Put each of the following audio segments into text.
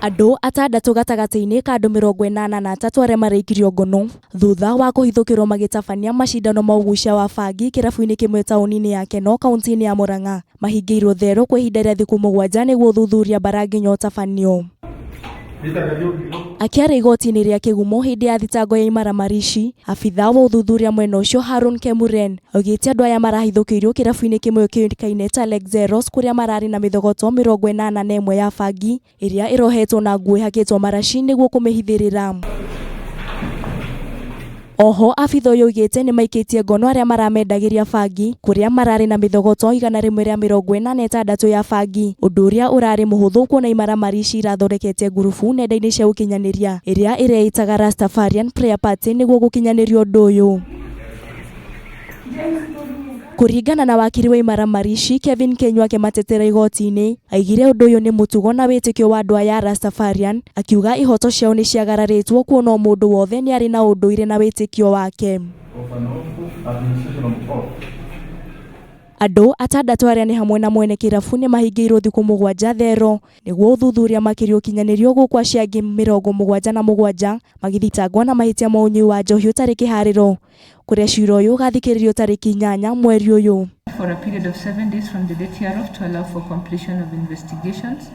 Andu atandatu gatagati-ini ka andu 83 aria maraikirio ngono thutha wa kuhithukirwo magitabania macindano ma ugucia wa bangi kirabu-ini kimwe tauni-ini ya Kenol kaunti-ini ya Murang'a mahingĩirwo therũ kwa ihinda rĩa thikũ 7 nĩguo thuthuria bara nginya ũtabanio. Akiaria igoti-inĩ rĩa kĩgumo hĩndĩ ya thitango ya imaramarici, abitha wa uthuthuria mwena ũcio Kurumirira augĩte andũ aya marahithũkĩirio kirabu-ini kimwe kiuikaine ta Lexeros kuria marari na mithogoto 81 ya bangi iria irohetwo na nguo ihakĩtwo maraci nĩguo kũmĩhithĩrĩra. Oho abitha ũyũ augĩte nĩ maikitie ngono aria maramendagĩria bangi kuria marari na mithogoto 146 ya bangi, ũndũ ũrĩa ũrarĩ mũhũthũ kuona imaramarici irathondekete ngurubu nenda-inĩ cia ũkinyanĩria iria ireitaga Rastafarian Prayer Party nĩguo gũkinyanĩria ũndũ ũyũ. Kuringana na wakiri wa imaramarici Kevin Kenywa akĩmatetera igoti-inĩ, aigire ũndũ ũyũ nĩ mũtugo na wĩtĩkio wa andũ aya Rastafarian, akiuga ihoto ciao nĩ ciagararĩtwo kuona mũndũ wothe nĩ arĩ na ũndũire na wĩtĩkio wake. Andu atandatu aria ni hamwe na mwene kirabu ni mahingĩirwo thikũ 7 thero nĩguo ũthuthuria makĩria ũkinyanĩrio gũkwa ciangi 77 magĩthitangwo na mahĩtia ma ũnyui wa njohi ũtarĩ kĩharĩro, kuria cira ũyũ ũgathikĩrĩrio tarĩki 8 mweri ũyũ. For a period of 7 days from the date hereof to allow for completion of investigations.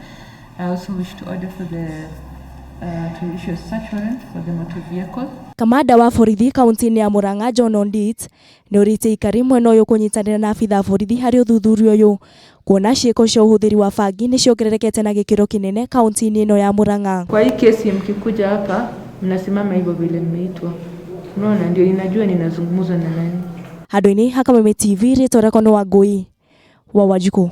I also wish to order for the to issue a search warrant for the motor vehicle. Kamanda wa borithi kaunti-ini ya Murang'a John Ondit nĩ ũrĩte ikari mwena ũyũ kũnyitanĩra na abitha borithi harĩ ũthuthuria ũyũ kuona ciĩko cia uhuthiri wa bangi nĩ ciongererekete na gikiro kinene kaunti-ini ino ya Murang'a. Kwa hii kesi mkikuja hapa mnasimama hivyo vile mmeitwa. Unaona ndio ninajua ninazungumza na nani. Handũ-inĩ ha Kameme TV rĩtwa rĩakwa nĩ Wangui wa Ciiko.